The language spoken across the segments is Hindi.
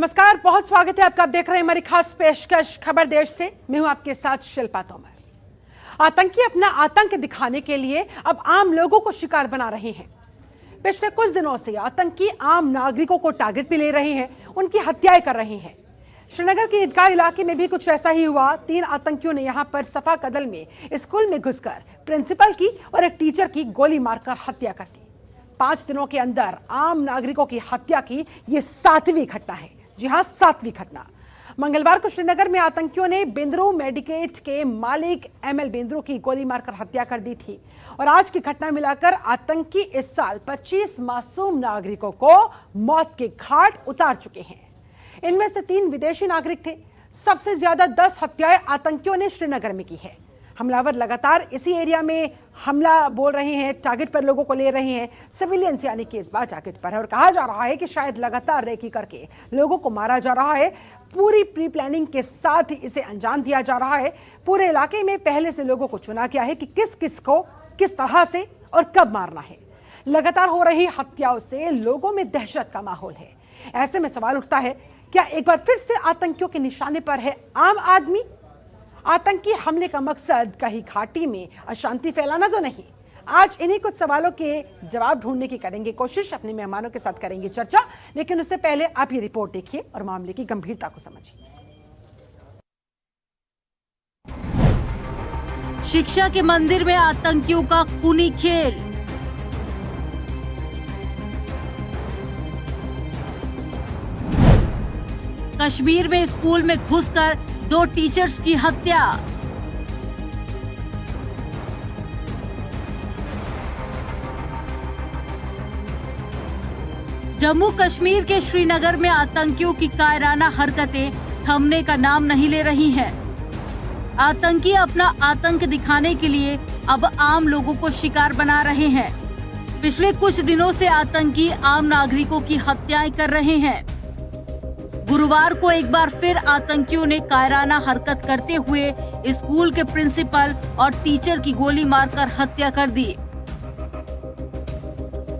नमस्कार, बहुत स्वागत है आपका। आप देख रहे हैं हमारी खास पेशकश खबर देश से। मैं हूं आपके साथ शिल्पा तोमर। आतंकी अपना आतंक दिखाने के लिए अब आम लोगों को शिकार बना रहे हैं। पिछले कुछ दिनों से आतंकी आम नागरिकों को टारगेट पे ले रहे हैं, उनकी हत्याएं कर रहे हैं। श्रीनगर के ईदगाह इलाके में भी कुछ ऐसा ही हुआ। 3 आतंकियों ने यहां पर सफा कदल में स्कूल में घुसकर प्रिंसिपल की और एक टीचर की गोली मारकर हत्या कर दी। 5 दिनों के अंदर आम नागरिकों की हत्या की ये 7वीं घटना है। जी हां, 7वीं घटना। मंगलवार को श्रीनगर में आतंकियों ने बिंद्रू मेडिकेट के मालिक ML बिंद्रू की गोली मारकर हत्या कर दी थी। और आज की घटना मिलाकर आतंकी इस साल 25 मासूम नागरिकों को मौत के घाट उतार चुके हैं। इनमें से 3 विदेशी नागरिक थे। सबसे ज्यादा 10 हत्याएं आतंकियों ने श्रीनगर में की है। हमलावर लगातार इसी एरिया में हमला बोल रहे हैं, टारगेट पर लोगों को ले रहे हैं। सिविलियंस यानी कि इस बार टारगेट पर है और कहा जा रहा है कि शायद लगातार रेकी करके लोगों को मारा जा रहा है। पूरी प्री प्लानिंग के साथ इसे अंजाम दिया जा रहा है। पूरे इलाके में पहले से लोगों को चुना गया है कि किस किस को किस तरह से और कब मारना है। लगातार हो रही हत्याओं से लोगों में दहशत का माहौल है। ऐसे में सवाल उठता है, क्या एक बार फिर से आतंकियों के निशाने पर है आम आदमी? आतंकी हमले का मकसद कहीं घाटी में अशांति फैलाना तो नहीं। आज इन्हीं कुछ सवालों के जवाब ढूंढने की करेंगे कोशिश, अपने मेहमानों के साथ करेंगे चर्चा। लेकिन उससे पहले आप ये रिपोर्ट देखिए और मामले की गंभीरता को समझिए। शिक्षा के मंदिर में आतंकियों का खूनी खेल। कश्मीर में स्कूल में घुसकर 2 टीचर्स की हत्या। जम्मू कश्मीर के श्रीनगर में आतंकियों की कायराना हरकतें थमने का नाम नहीं ले रही हैं। आतंकी अपना आतंक दिखाने के लिए अब आम लोगों को शिकार बना रहे हैं। पिछले कुछ दिनों से आतंकी आम नागरिकों की हत्याएं कर रहे हैं। गुरुवार को एक बार फिर आतंकियों ने कायराना हरकत करते हुए स्कूल के प्रिंसिपल और टीचर की गोली मारकर हत्या कर दी।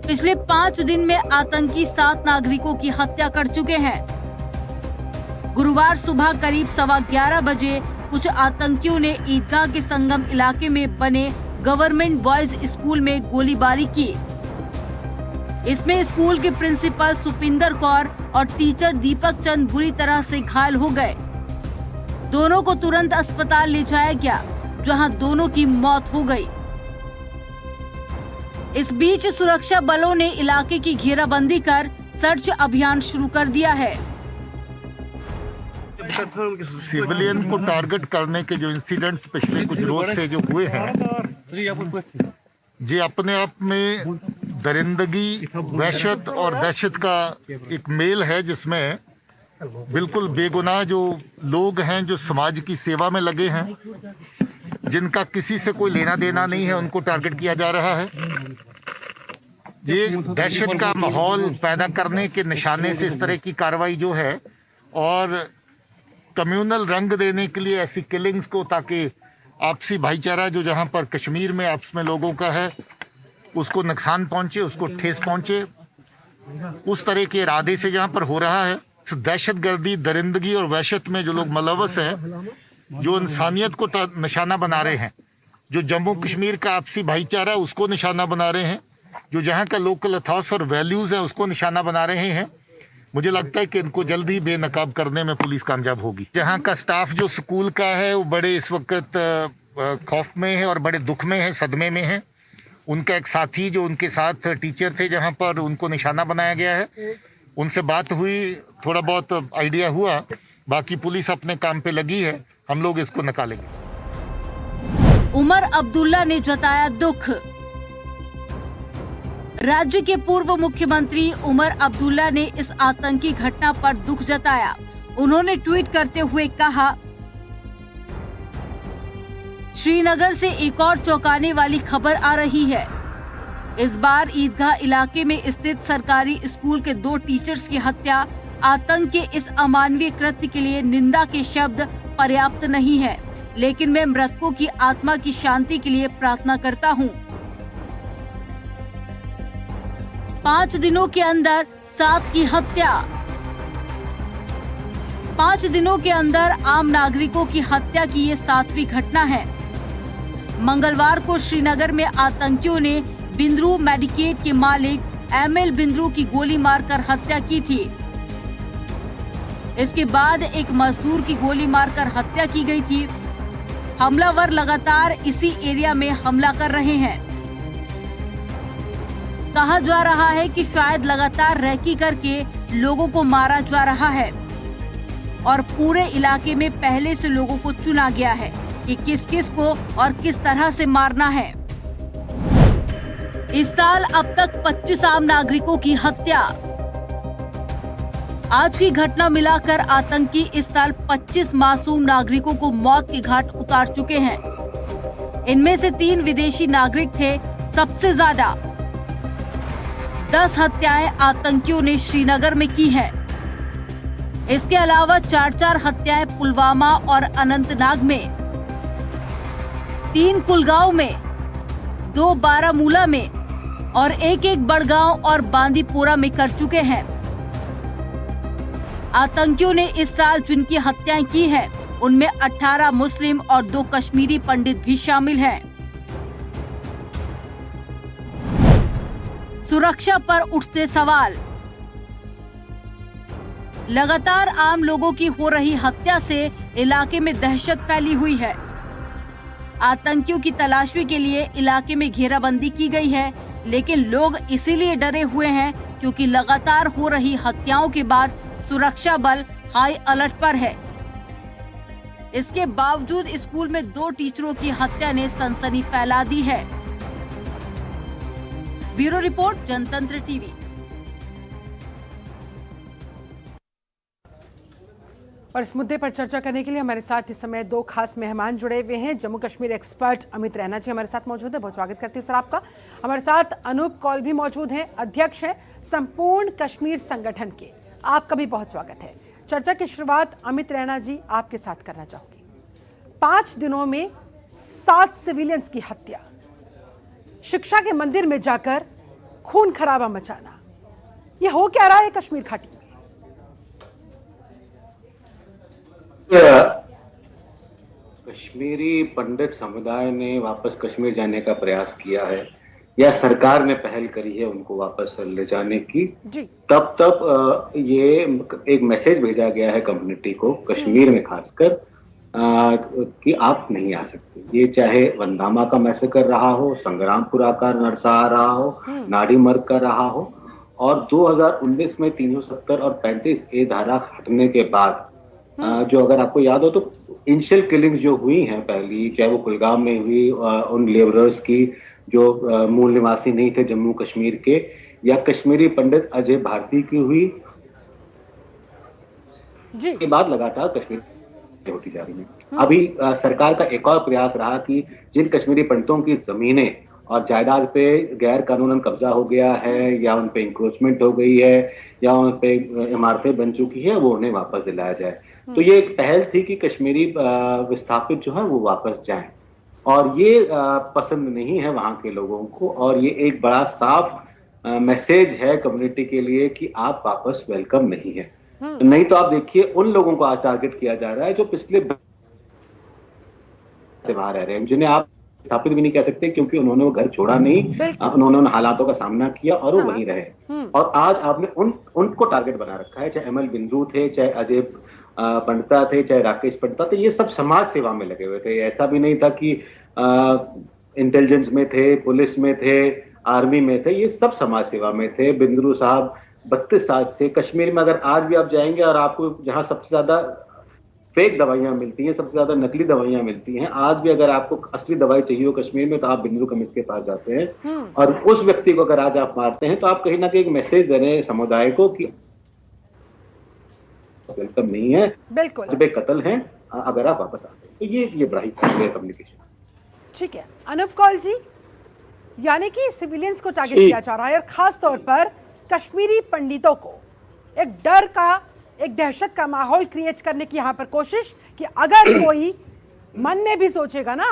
पिछले 5 दिन में आतंकी 7 नागरिकों की हत्या कर चुके हैं। गुरुवार सुबह करीब 11:15 बजे कुछ आतंकियों ने ईदगाह के संगम इलाके में बने गवर्नमेंट बॉयज स्कूल में गोलीबारी की। इसमें स्कूल के प्रिंसिपल सुपिंदर कौर और टीचर दीपक चंद बुरी तरह से घायल हो गए। दोनों को तुरंत अस्पताल ले जाया गया, जहां दोनों की मौत हो गई। इस बीच सुरक्षा बलों ने इलाके की घेराबंदी कर सर्च अभियान शुरू कर दिया है। सिविलियन को टारगेट करने के जो इंसिडेंट्स पिछले कुछ रोज से जो हुए हैं, ये अपने आप में दरिंदगी, वहशत और दहशत का एक मेल है, जिसमें बिल्कुल बेगुनाह जो लोग हैं, जो समाज की सेवा में लगे हैं, जिनका किसी से कोई लेना देना नहीं है, उनको टारगेट किया जा रहा है। ये दहशत का माहौल पैदा करने के निशाने से इस तरह की कार्रवाई जो है, और कम्युनल रंग देने के लिए ऐसी किलिंग्स को, ताकि आपसी भाईचारा जो जहां पर कश्मीर में आपस में लोगों का है उसको नुकसान पहुंचे, उसको ठेस पहुंचे, उस तरह के इरादे से जहां पर हो रहा है। दहशतगर्दी, दरिंदगी और वहशत में जो लोग मुलव्वस हैं, जो इंसानियत को निशाना बना रहे हैं, जो जम्मू कश्मीर का आपसी भाईचारा उसको निशाना बना रहे हैं, जो जहां का लोकल अथॉस और वैल्यूज़ है उसको निशाना बना रहे हैं, मुझे लगता है कि इनको जल्दी बेनकाब करने में पुलिस कामयाब होगी। जहां का स्टाफ जो स्कूल का है वो बड़े इस वक्त खौफ में है और बड़े दुख में है, सदमे में है। उनका एक साथी जो उनके साथ टीचर थे, जहां पर उनको निशाना बनाया गया है, उनसे बात हुई, थोड़ा बहुत आइडिया हुआ। बाकी पुलिस अपने काम पे लगी है, हम लोग इसको निकालेंगे। उमर अब्दुल्ला ने जताया दुख। राज्य के पूर्व मुख्यमंत्री उमर अब्दुल्ला ने इस आतंकी घटना पर दुख जताया। उन्होंने ट्वीट करते हुए कहा, श्रीनगर से एक और चौंकाने वाली खबर आ रही है। इस बार ईदगाह इलाके में स्थित सरकारी स्कूल के 2 टीचर्स की हत्या आतंक के इस अमानवीय कृत्य के लिए निंदा के शब्द पर्याप्त नहीं है, लेकिन मैं मृतकों की आत्मा की शांति के लिए प्रार्थना करता हूँ। 5 दिनों के अंदर 7 की हत्या। 5 दिनों के अंदर आम नागरिकों की हत्या की ये 7वीं घटना है। मंगलवार को श्रीनगर में आतंकियों ने बिंद्रू मेडिकेट के मालिक ML बिंद्रू की गोली मारकर हत्या की थी। इसके बाद एक मजदूर की गोली मारकर हत्या की गई थी। हमलावर लगातार इसी एरिया में हमला कर रहे हैं। कहा जा रहा है कि शायद लगातार रैकी करके लोगों को मारा जा रहा है और पूरे इलाके में पहले से लोगों को चुना गया है कि किस किस को और किस तरह से मारना है। इस साल अब तक 25 आम नागरिकों की हत्या। आज की घटना मिलाकर आतंकी इस साल 25 मासूम नागरिकों को मौत के घाट उतार चुके हैं। इनमें से 3 विदेशी नागरिक थे सबसे ज्यादा। 10 हत्याएं आतंकियों ने श्रीनगर में की है। इसके अलावा 4 हत्याएं पुलवामा और अनंतनाग में, 3 कुलगांव में, 2 बारामूला में और 1 बड़गांव और बांदीपोरा में कर चुके हैं। आतंकियों ने इस साल जिनकी हत्याएं की है उनमें 18 मुस्लिम और 2 कश्मीरी पंडित भी शामिल हैं। सुरक्षा पर उठते सवाल। लगातार आम लोगों की हो रही हत्या से इलाके में दहशत फैली हुई है। आतंकियों की तलाशी के लिए इलाके में घेराबंदी की गई है, लेकिन लोग इसीलिए डरे हुए हैं क्योंकि लगातार हो रही हत्याओं के बाद सुरक्षा बल हाई अलर्ट पर है। इसके बावजूद स्कूल में 2 टीचरों की हत्या ने सनसनी फैला दी है। ब्यूरो रिपोर्ट, जनतंत्र टीवी। और इस मुद्दे पर चर्चा करने के लिए हमारे साथ इस समय 2 खास मेहमान जुड़े हुए हैं। जम्मू कश्मीर एक्सपर्ट अमित रैना जी हमारे साथ मौजूद है, बहुत स्वागत करती हूँ सर आपका। हमारे साथ अनूप कौल भी मौजूद हैं, अध्यक्ष हैं संपूर्ण कश्मीर संगठन के, आपका भी बहुत स्वागत है। चर्चा की शुरुआत अमित रैना जी आपके साथ करना चाहूंगी। 5 दिनों में 7 सिविलियंस की हत्या, शिक्षा के मंदिर में जाकर खून खराबा मचाना, ये हो क्या रहा है कश्मीर घाटी में? कश्मीरी पंडित समुदाय ने वापस कश्मीर जाने का प्रयास किया है या सरकार ने पहल करी है उनको वापस ले जाने की जी। तब ये एक मैसेज भेजा गया है कम्युनिटी को, कश्मीर में खासकर कि आप नहीं आ सकते। ये चाहे वंदामा का मैसेकर रहा हो, संग्रामपुरा का नरसंहार रहा हो, नाड़ी मर्ग का रहा हो, और 2019 में 370 और 35A धारा हटने के बाद जो अगर आपको याद हो तो इनिशियल किलिंग्स जो हुई हैं पहली, चाहे वो कुलगाम में हुई उन लेबरर्स की जो मूल निवासी नहीं थे जम्मू कश्मीर के, या कश्मीरी पंडित अजय भारती की हुई जी, के बाद लगातार कश्मीर होती जा रही है। अभी सरकार का एक और प्रयास रहा कि जिन कश्मीरी पंडितों की जमीनें और जायदाद पे गैर कानूनन कब्जा हो गया है या उन पे इंक्रोचमेंट हो गई है या उन पे इमारतें बन चुकी है, वो उन्हें वापस दिलाया जाए। तो ये एक पहल थी कि कश्मीरी विस्थापित जो है वो वापस जाएं, और ये पसंद नहीं है वहां के लोगों को, और ये एक बड़ा साफ मैसेज है कम्युनिटी के लिए कि आप वापस वेलकम नहीं है। नहीं तो आप देखिए उन लोगों को आज टारगेट किया जा रहा है जो पिछले से वहां रह रहे हैं, जिन्हें आप स्थापित भी नहीं कह सकते क्योंकि उन्होंने वो घर छोड़ा नहीं, उन्होंने उन हालातों का सामना किया और वो वहीं रहे। और आज आपने उनको टारगेट बना रखा है, चाहे ML बिंद्रू थे, चाहे अजय पंडिता थे, चाहे राकेश पंडिता थे, ये सब समाज सेवा में लगे हुए थे। ऐसा भी नहीं था कि इंटेलिजेंस में थे, पुलिस में थे, आर्मी में थे, ये सब समाज सेवा में थे। बिंद्रू साहब 32 साल से कश्मीर में, अगर आज भी आप जाएंगे और आपको जहां सबसे ज्यादा फेक दवाइयां मिलती हैं, सबसे ज्यादा नकली दवाइयां मिलती हैं, आज भी अगर आपको असली दवाई चाहिए हो कश्मीर में तो आप बिंद्रू कमिश्नर के पास जाते हैं, और उस व्यक्ति को अगर आज आप मारते हैं तो आप कहीं ना कहीं एक मैसेज दे रहे हैं समुदाय को कि वेलकम नहीं है, बिल्कुल कत्ल है, अगर आप वापस आते हैं। तो ये बड़ा ही कम्युनिकेशन। ठीक है अनूप कौल जी, यानी कि सिविलियंस को टारगेट किया जा रहा है और खास तौर पर कश्मीरी पंडितों को एक डर का, एक दहशत का माहौल क्रिएट करने की यहाँ पर कोशिश कि अगर कोई मन में भी सोचेगा ना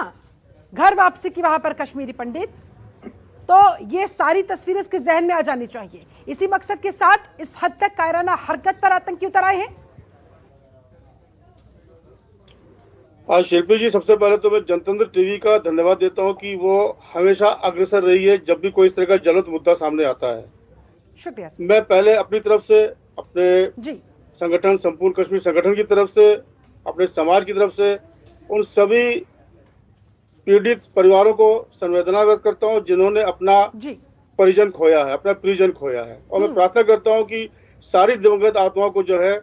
घर वापसी की वहां पर कश्मीरी पंडित, तो ये सारी तस्वीरें उसके जहन में आ जानी चाहिए। इसी मकसद के साथ इस हद तक कायराना हरकत पर आतंकी उतर आए हैं। आज शिल्पी जी, सबसे पहले तो मैं जनतंत्र टीवी का धन्यवाद देता हूं कि वो हमेशा अग्रसर रही है जब भी कोई इस तरह का ज्वलंत मुद्दा सामने आता है। शुक्रिया सर। मैं पहले अपनी तरफ से, अपने जी संगठन संपूर्ण कश्मीर संगठन की तरफ से, अपने समाज की तरफ से उन सभी पीड़ित परिवारों को संवेदना व्यक्त करता हूं जिन्होंने अपना जी परिजन खोया है, अपना परिजन खोया है। और मैं प्रार्थना करता हूं कि सारी दिवंगत आत्माओं को जो है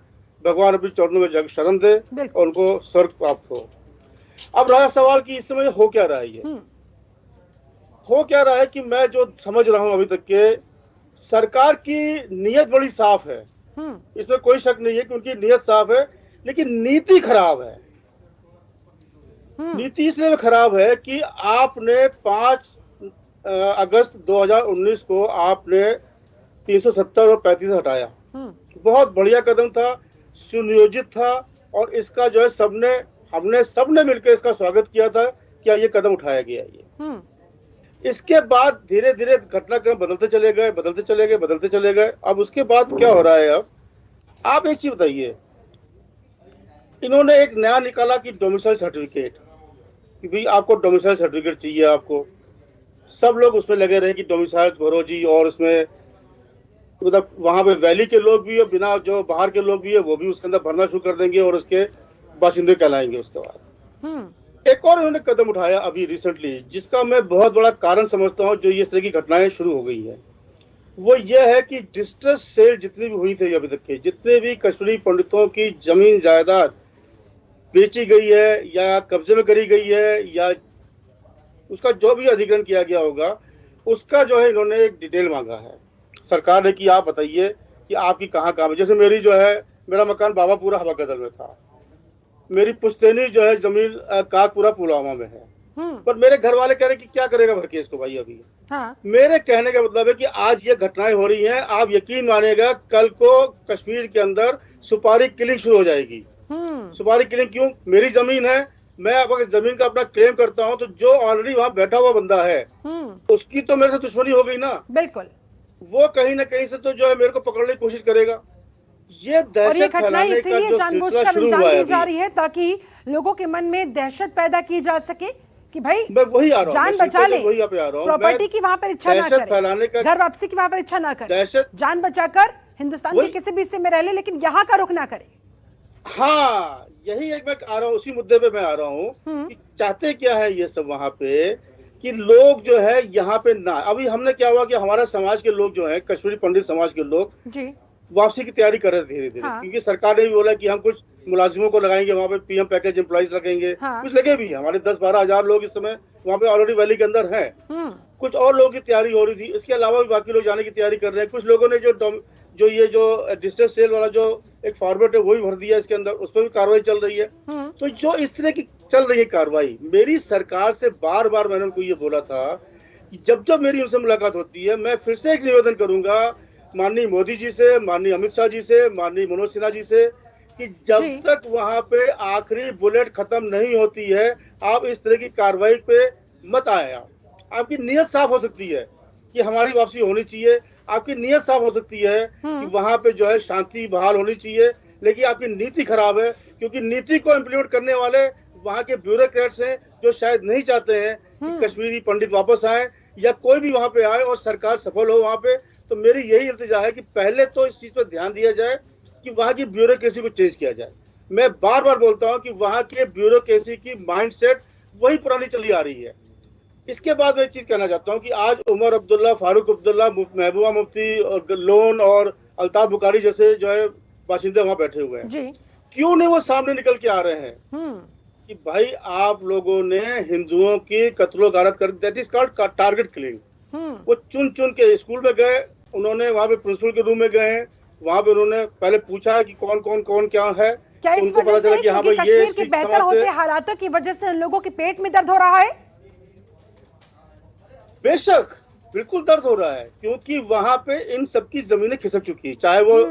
भगवान अपने चरणों में जग शरण दे और उनको स्वर्ग प्राप्त हो। अब रहा सवाल कि इस समय हो क्या रहा है, ये हो क्या रहा है कि मैं जो समझ रहा हूं अभी तक के सरकार की नीयत बड़ी साफ है, इसमें कोई शक नहीं है कि उनकी नीयत साफ है, लेकिन नीति खराब है। नीति इसलिए खराब है कि आपने 5 अगस्त 2019 को आपने 370 और 35 हटाया। बहुत बढ़िया कदम था, सुनियोजित था, और इसका जो है हमने सबने मिलकर इसका स्वागत किया था कि ये कदम उठाया गया। ये इसके बाद धीरे धीरे घटनाक्रम बदलते चले गए। अब उसके बाद क्या हो रहा है? अब आप एक चीज बताइए, इन्होंने एक नया निकाला कि डोमिसाइल सर्टिफिकेट, कि भाई आपको डोमिसाइल सर्टिफिकेट चाहिए। आपको सब लोग उसमें लगे रहे कि डोमिसाइल भरो जी, और उसमें मतलब वहां पे वैली के लोग भी है, बिना जो बाहर के लोग भी है वो भी उसके अंदर भरना शुरू कर देंगे और उसके बाशिंदे कहलाएंगे। उसके बाद एक और इन्होंने कदम उठाया अभी रिसेंटली, जिसका मैं बहुत बड़ा कारण समझता हूं जो ये इस तरह की घटनाएं शुरू हो गई है, वो ये है कि डिस्ट्रेस सेल जितनी भी हुई थी अभी तक के, जितने भी कश्मीरी पंडितों की जमीन जायदाद बेची गई है या कब्जे में करी गई है या उसका जो भी अधिग्रहण किया गया होगा, उसका जो है इन्होंने एक डिटेल मांगा है सरकार ने कि आप बताइए कि आपकी कहाँ है। जैसे मेरी जो है, मेरा मकान बाबापुरा हवा गदल में था, मेरी पुश्तैनी जो है जमीन काकपुरा पुलवामा में है, पर मेरे घर वाले कह रहे कि क्या करेगा भर के इसको भाई अभी। मेरे कहने का मतलब है कि आज ये घटनाएं हो रही हैं, आप यकीन मानिएगा कल को कश्मीर के अंदर सुपारी किलिंग शुरू हो जाएगी। सुपारी किलिंग क्यों? मेरी जमीन है, मैं अगर जमीन का अपना क्लेम करता हूं तो जो ऑलरेडी वहां बैठा हुआ बंदा है उसकी तो मेरे से दुश्मनी हो गई ना। बिल्कुल, वो कहीं ना कहीं से तो जो है मेरे को पकड़ने की कोशिश करेगा। ये दहशत फैलाने का जो सिलसिला शुरू हुआ है जा रही है ताकि लोगों के मन में दहशत पैदा की जा सके कि भाई मैं वही आ रहा हूं, जान बचा ले, प्रॉपर्टी की वहां पर इच्छा ना करे, घर वापसी की वहां पर इच्छा ना करे, जान बचाकर हिंदुस्तान के किसी भी हिस्से में रह ले, लेकिन यहाँ का रुख ना करे। हाँ, यही एक मैं आ रहा हूँ, उसी मुद्दे पे मैं आ रहा हूँ कि चाहते क्या है ये सब वहां पे कि लोग जो है यहाँ पे ना, अभी हमने क्या हुआ कि हमारा समाज के लोग जो है, कश्मीरी पंडित समाज के लोग जी वापसी की तैयारी कर रहे थे धीरे धीरे। क्योंकि सरकार ने भी बोला कि हम कुछ मुलाजिमों को लगाएंगे वहाँ पे, पीएम पैकेज एम्प्लॉइज रखेंगे। कुछ लगे भी, हमारे 10-12 हजार लोग इस समय वहाँ पे ऑलरेडी वैली के अंदर हैं। कुछ और लोगों की तैयारी हो रही थी, इसके अलावा भी बाकी लोग जाने की तैयारी कर रहे हैं। कुछ लोगों ने जो डिस्ट्रेस सेल वाला जो एक फॉर्मेट है वही भर दिया इसके अंदर, उस पर भी कार्रवाई चल रही है। तो जो इस तरह की चल रही है कार्रवाई, मेरी सरकार से बार बार मैंने उनको ये बोला था कि जब जब मेरी उनसे मुलाकात होती है, मैं फिर से एक निवेदन करूंगा माननीय मोदी जी से, माननीय अमित शाह जी से, माननीय मनोज सिन्हा जी से कि जब तक वहां पे आखिरी बुलेट खत्म नहीं होती है, आप इस तरह की कार्रवाई पे मत आए। आपकी नीयत साफ हो सकती है कि हमारी वापसी होनी चाहिए, आपकी नीयत साफ हो सकती है कि वहां पे जो है शांति बहाल होनी चाहिए, लेकिन आपकी नीति खराब है। क्योंकि नीति को इम्प्लीमेंट करने वाले वहां के ब्यूरोक्रेट्स हैं जो शायद नहीं चाहते हैं कि कश्मीरी पंडित वापस आए या कोई भी वहां पे आए और सरकार सफल हो वहां पे। तो मेरी यही इल्तिजा है कि पहले तो इस चीज पर ध्यान दिया जाए कि वहां की ब्यूरोक्रेसी को चेंज किया जाए। मैं बार बार बोलता हूं कि वहां के ब्यूरोक्रेसी की माइंडसेट वही पुरानी चली आ रही है। इसके बाद मैं एक चीज कहना चाहता हूं कि आज उमर अब्दुल्ला, फारूक अब्दुल्ला, महबूबा मुफ्ती और लोन और अल्ताफ बुखारी जैसे जो है बाशिंदे वहां बैठे हुए हैं, क्यों नहीं वो सामने निकल के आ रहे हैं कि भाई आप लोगों ने हिंदुओं की कत्लो गारत कर, that is called target killing. वो चुन चुन के स्कूल में गए, उन्होंने वहां पे प्रिंसिपल के रूम में गए हैं, वहां पे उन्होंने पहले पूछा कि कौन क्या है। क्या इस वजह से कि कश्मीर के बेहतर होते हालातों की वजह से उन लोगों के पेट में दर्द हो रहा है? बेशक बिल्कुल दर्द हो रहा है, क्योंकि वहां पे इन सबकी जमीनें खिसक चुकी है, चाहे वो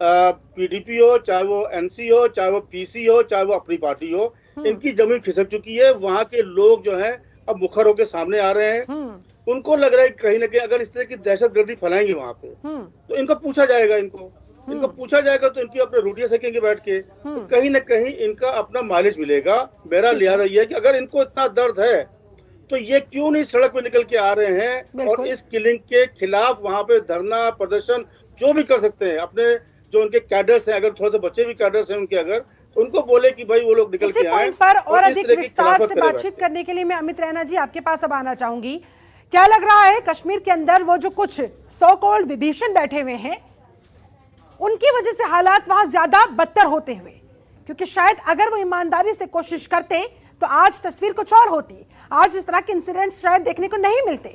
पीडीपी हो, चाहे वो एनसी हो, चाहे वो पीसी हो, चाहे वो अपनी पार्टी हो, इनकी जमीन खिसक चुकी है। वहां के लोग जो हैं अब मुखर होकर सामने आ रहे हैं। उनको लग रहा है कहीं ना कहीं अगर इस तरह की दहशतगर्दी फैलाएंगे वहां पे तो इनको पूछा जाएगा, इनको इनको पूछा जाएगा तो इनकी अपने रोटियां सेकेंगे बैठ के, तो कहीं ना कहीं इनका अपना माइलेज मिलेगा। मेरा लिहाजा ये है कि अगर इनको इतना दर्द है तो ये क्यों नहीं सड़क पे निकल के आ रहे हैं और इस किलिंग के खिलाफ वहां पे धरना प्रदर्शन जो भी कर सकते हैं। अपने जो उनके कैडर्स हैं, अगर थोड़े से बच्चे भी कैडर्स हैं उनके, अगर उनको बोले कि भाई वो लोग निकल के आए। पर और अधिक विस्तार से बातचीत करने के लिए मैं अमित रैना जी आपके पास अब आना चाहूंगी। क्या लग रहा है कश्मीर के अंदर वो जो कुछ सो कॉल्ड विभीषण बैठे हुए हैं उनकी वजह से हालात वहां ज्यादा बदतर होते हुए, क्योंकि शायद अगर वो ईमानदारी से कोशिश करते तो आज तस्वीर कुछ और होती। आज इस तरह के इंसिडेंट्स शायद देखने को नहीं मिलते।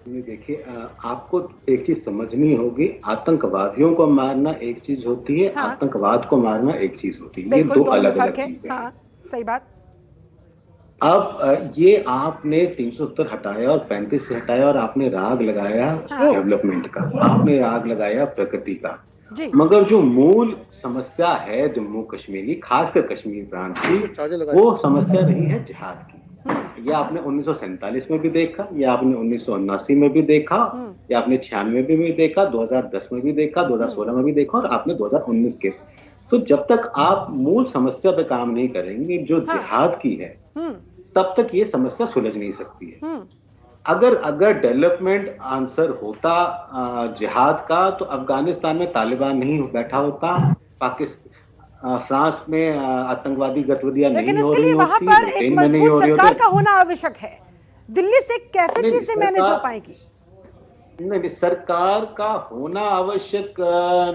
देखिए, आपको एक चीज समझनी होगी, आतंकवादियों को मारना एक चीज होती है, हाँ। आतंकवाद को मारना एक चीज होती है, ये दो अलग अलग चीजें हैं। हाँ, सही बात। अब ये आपने 370 हटाया और 35 से हटाया और आपने राग लगाया डेवलपमेंट का, आपने राग लगाया प्रगति का, मगर जो मूल समस्या है जम्मू कश्मीर की, खासकर कश्मीर प्रांत की, वो समस्या रही है जिहाद की। ये आपने 1947 में भी देखा, ये आपने 1979 में भी देखा, ये आपने 96 में भी देखा, 2010 में भी देखा, 2016 में भी देखा और आपने 2019 के। तो जब तक आप मूल समस्या पे काम नहीं करेंगे जो जिहाद की है, तब तक ये समस्या सुलझ नहीं सकती है। अगर डेवलपमेंट आंसर होता जिहाद का तो अफगानिस्तान में तालिबान नहीं बैठा होता, पाकिस्तान फ्रांस में आतंकवादी गतिविधियां नहीं हो रही होती, वहां पर एक मजबूत सरकार का होना आवश्यक है। दिल्ली से कैसे चीजें मैनेज हो पाएगी? नहीं, सरकार का होना आवश्यक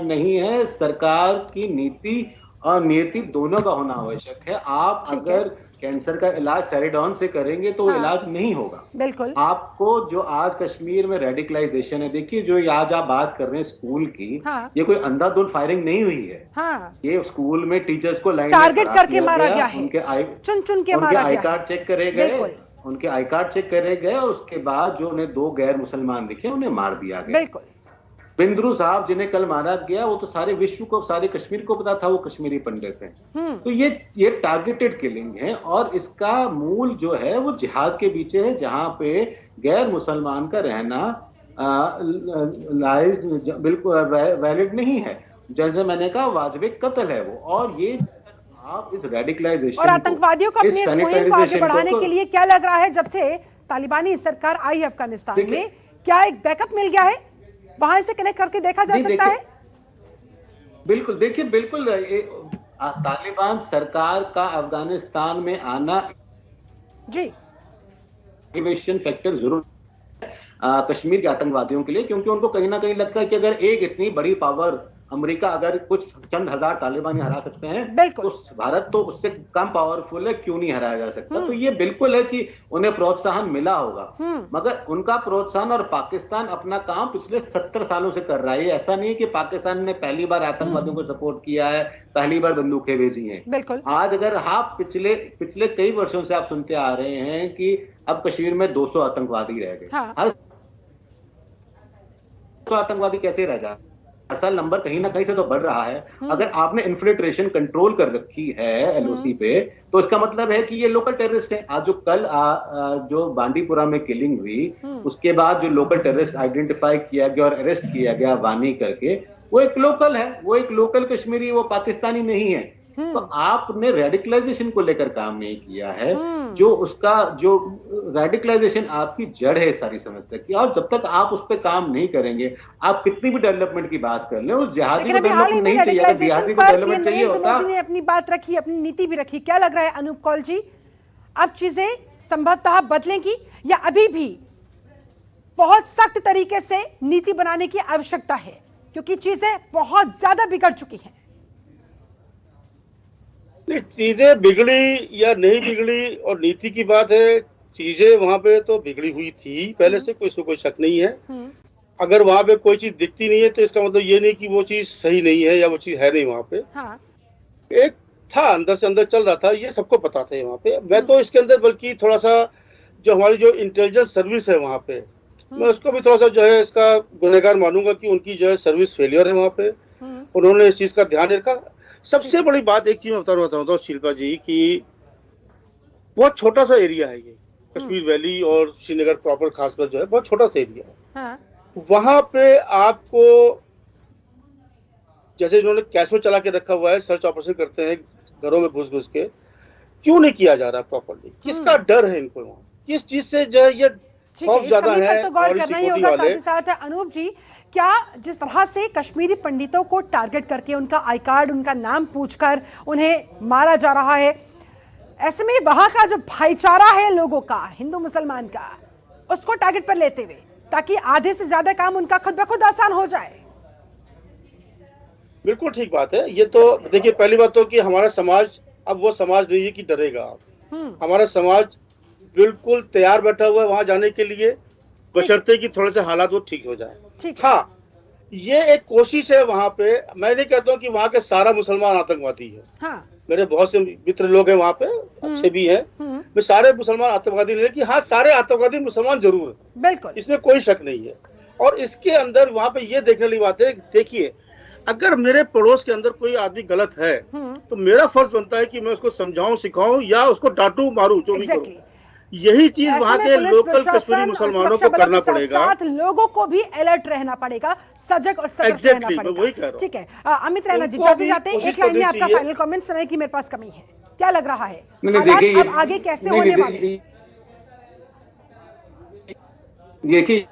नहीं है, सरकार की नीति और नियति दोनों का होना आवश्यक है। आप अगर कैंसर का इलाज सेरिडॉन से करेंगे तो हाँ। इलाज नहीं होगा। बिल्कुल। आपको जो आज कश्मीर में रेडिकलाइजेशन है, देखिए जो आज आप बात कर रहे हैं स्कूल की, हाँ। ये कोई अंधाधुंध फायरिंग नहीं हुई है। हाँ। ये स्कूल में टीचर्स को लाइन टारगेट करके मारा गया है, चुन चुन के मारा गया, आई कार्ड चेक करे गए, उनके आई कार्ड चेक करे गए और उसके बाद जो उन्हें 2 गैर मुसलमान दिखे उन्हें मार दिया गया। बिल्कुल। बिंद्रू साहब जिन्हें कल मारा गया, वो तो सारे विश्व को, सारे कश्मीर को पता था वो कश्मीरी पंडित हैं। तो ये टारगेटेड किलिंग है और इसका मूल जो है वो जिहाद के पीछे है, जहां पे गैर मुसलमान का रहना बिल्कुल वैलिड नहीं है। जैसे मैंने कहा वाजब कत्ल है वो। और ये आप इस रेडिकलाइजेशन और आतंकवादियों को अपनी इस मुहिम को आगे बढ़ाने के लिए क्या लग रहा है, जब से तालिबानी सरकार आई अफगानिस्तान में, क्या एक बैकअप मिल गया है? वहां से कनेक्ट करके देखा जा सकता है? बिल्कुल, देखिए बिल्कुल तालिबान सरकार का अफगानिस्तान में आना जी मोटिवेशन फैक्टर जरूर कश्मीर के आतंकवादियों के लिए, क्योंकि उनको कहीं ना कहीं लगता है कि अगर एक इतनी बड़ी पावर अमेरिका अगर कुछ चंद हजार तालिबान हरा सकते हैं तो भारत तो उससे कम पावरफुल है, क्यों नहीं हराया जा सकता। तो ये बिल्कुल है कि उन्हें प्रोत्साहन मिला होगा, मगर उनका प्रोत्साहन और पाकिस्तान अपना काम पिछले 70 सालों से कर रहा है। ऐसा नहीं है कि पाकिस्तान ने पहली बार आतंकवादियों को सपोर्ट किया है, पहली बार बंदूकें भेजी हैं। आज अगर आप पिछले कई वर्षों से आप सुनते आ रहे हैं कि अब कश्मीर में 200 आतंकवादी रह गए। हर आतंकवादी कैसे रह जाए? हर साल नंबर कहीं ना कहीं से तो बढ़ रहा है। अगर आपने इन्फिल्ट्रेशन कंट्रोल कर रखी है एलओसी पे, तो इसका मतलब है कि ये लोकल टेररिस्ट हैं। आज जो कल जो बांडीपुरा में किलिंग हुई, उसके बाद जो लोकल टेररिस्ट आइडेंटिफाई किया गया और अरेस्ट किया गया वानी करके, वो एक लोकल है, वो एक लोकल कश्मीरी, वो पाकिस्तानी नहीं है। तो आपने रेडिकलाइजेशन को लेकर काम नहीं किया है, जो उसका जो रेडिकलाइजेशन आपकी जड़ है सारी समस्या की। और जब तक आप उस पर काम नहीं करेंगे, आप कितनी भी डेवलपमेंट की बात कर लें, उस जिहादी को डेवलपमेंट नहीं चाहिए। जिहादी को डेवलपमेंट चाहिए होता। मोदी ने अपनी बात रखी, अपनी नीति भी रखी। क्या लग रहा है अनूप कौल जी, अब चीजें संभवतः बदलेंगी या अभी भी बहुत सख्त तरीके से नीति बनाने की आवश्यकता है, क्योंकि चीजें बहुत ज्यादा बिगड़ चुकी हैं? नहीं, चीजें बिगड़ी या नहीं बिगड़ी और नीति की बात है, चीजें वहां पे तो बिगड़ी हुई थी पहले से, कोई शक नहीं है। अगर वहां पे कोई चीज दिखती नहीं है तो इसका मतलब ये नहीं कि वो चीज सही नहीं है या वो चीज है नहीं वहां पे। हाँ। एक था, अंदर से अंदर चल रहा था, ये सबको पता था वहां पे। मैं तो इसके अंदर बल्कि थोड़ा सा जो हमारी जो इंटेलिजेंस सर्विस है वहां पे, मैं उसको भी थोड़ा सा जो है इसका गुनहगार मानूंगा कि उनकी जो है सर्विस फेलियर है वहां पे। उन्होंने इस चीज का ध्यान रखा। सबसे बड़ी बात एक चीज मैं बताता हूँ शिल्पा जी, कि बहुत छोटा सा एरिया है ये कश्मीर वैली और श्रीनगर प्रॉपर खासकर जो है बहुत छोटा सा एरिया है। हाँ। वहां पे आपको जैसे इन्होंने कैसो चला के रखा हुआ है, सर्च ऑपरेशन करते हैं घरों में घुस घुस के, क्यों नहीं किया जा रहा प्रॉपरली? किसका डर है इनको वहाँ? किस चीज से जो है ये ठीक है, खौफ इस ज्यादा कमी पर है? तो गौर और करना ही सिक्योरिटी होगा। साथ वाले ही साथ अनूप जी, क्या जिस तरह से कश्मीरी पंडितों को टारगेट करके उनका आई कार्ड, उनका नाम पूछकर उन्हें मारा जा रहा है, ऐसे में वहां का जो भाईचारा है लोगों का, हिंदू मुसलमान का, उसको टारगेट पर लेते हुए, ताकि आधे से ज्यादा काम उनका खुद ब खुद आसान हो जाए? बिल्कुल ठीक बात है। ये तो देखिए, पहली बात तो कि हमारा समाज अब वो समाज नहीं है कि डरेगा। हमारा समाज बिल्कुल तैयार बैठा हुआ है वहां जाने के लिए, बशर्ते कि थोड़े से हालात वो ठीक हो जाए। ठीक है। हाँ, ये एक कोशिश है वहां पे। मैं नहीं कहता हूँ कि वहां के सारा मुसलमान आतंकवादी है। हाँ। मेरे बहुत से मित्र लोग हैं वहां पे, अच्छे भी हैं। मैं सारे मुसलमान आतंकवादी नहीं, लेकिन हाँ, सारे आतंकवादी मुसलमान जरूर है, बिल्कुल, इसमें कोई शक नहीं है। और इसके अंदर वहां पे ये देखने वाली बात है, देखिए, अगर मेरे पड़ोस के अंदर कोई आदमी गलत है तो मेरा फर्ज बनता है कि मैं उसको समझाऊं, सिखाऊं या उसको डांटू मारूं, जो भी करूं। यही चीज वहां के लोकल कश्मीरी मुसलमानों को करना पड़ेगा। साथ लोगों को भी अलर्ट रहना पड़ेगा, सजग और सतर्क रहना पड़ेगा। ठीक है, अमित रैना जी, जाते जाते एक लाइन में आपका फाइनल कमेंट। समय की मेरे पास कमी है, क्या लग रहा है हालात अब आगे कैसे होने वाले? देखिए,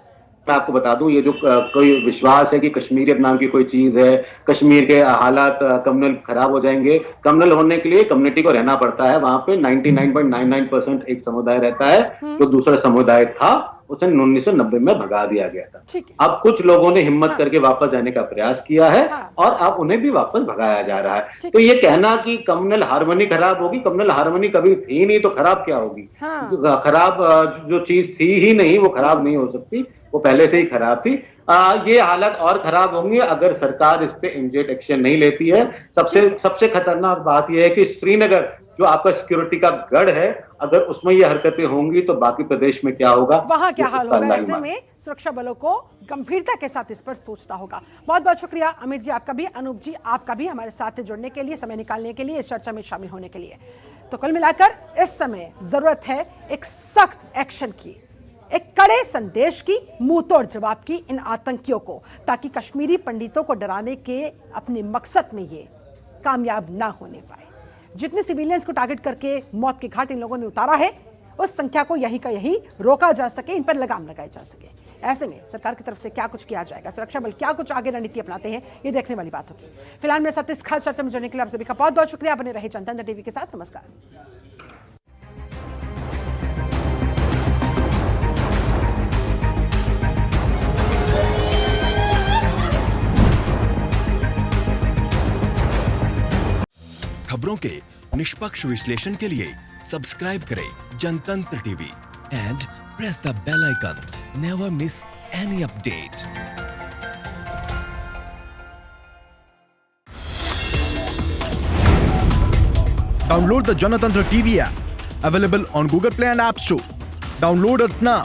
मैं आपको बता दूं, ये जो कोई विश्वास है कि कश्मीरियत नाम की कोई चीज है, कश्मीर के हालात कम्युनल खराब हो जाएंगे, कम्युनल होने के लिए कम्युनिटी को रहना पड़ता है। वहां पे 99.99% एक समुदाय रहता है, जो दूसरा समुदाय था उसे 1990 में भगा दिया गया था। अब कुछ लोगों ने हिम्मत करके वापस जाने का प्रयास किया है और अब उन्हें भी वापस भगाया जा रहा है। तो ये कहना कि कम्युनल हार्मनी खराब होगी, कम्युनल हार्मनी कभी थी नहीं तो खराब क्या होगी? खराब जो चीज थी ही नहीं, वो खराब नहीं हो सकती, वो पहले से ही खराब थी। ये हालत और खराब होंगे अगर सरकार इस पे इमीडिएट एक्शन नहीं लेती है। सबसे खतरनाक बात यह है कि श्रीनगर जो आपका सिक्योरिटी का गढ़ है, अगर उसमें ये हरकतें होंगी तो बाकी प्रदेश में क्या होगा, वहां क्या हाल होगा? ऐसे में सुरक्षा बलों को गंभीरता के साथ इस पर सोचना होगा। बहुत बहुत शुक्रिया अमित जी, आपका भी, अनूप जी आपका भी, हमारे साथ जुड़ने के लिए, समय निकालने के लिए, इस चर्चा में शामिल होने के लिए। तो कुल मिलाकर इस समय जरूरत है एक सख्त एक्शन की, एक कड़े संदेश की, मुंहतोड़ जवाब की इन आतंकियों को, ताकि कश्मीरी पंडितों को डराने के अपने मकसद में ये कामयाब ना होने पाए। जितने सिविलियंस को टारगेट करके मौत के घाट इन लोगों ने उतारा है, उस संख्या को यहीं का यहीं रोका जा सके, इन पर लगाम लगाई जा सके। ऐसे में सरकार की तरफ से क्या कुछ किया जाएगा, सुरक्षा बल क्या कुछ आगे रणनीति अपनाते हैं, ये देखने वाली बात होगी। फिलहाल मेरे साथ इस खास चर्चा में जुड़ने के लिए आप सभी का बहुत बहुत शुक्रिया। बने रहे जनतंत्र टीवी के साथ। नमस्कार। खबरों के निष्पक्ष विश्लेषण के लिए सब्सक्राइब करें Janatantra TV and press the bell icon. Never miss any update. Download the Janatantra TV app, available on Google Play and App Store. Download it now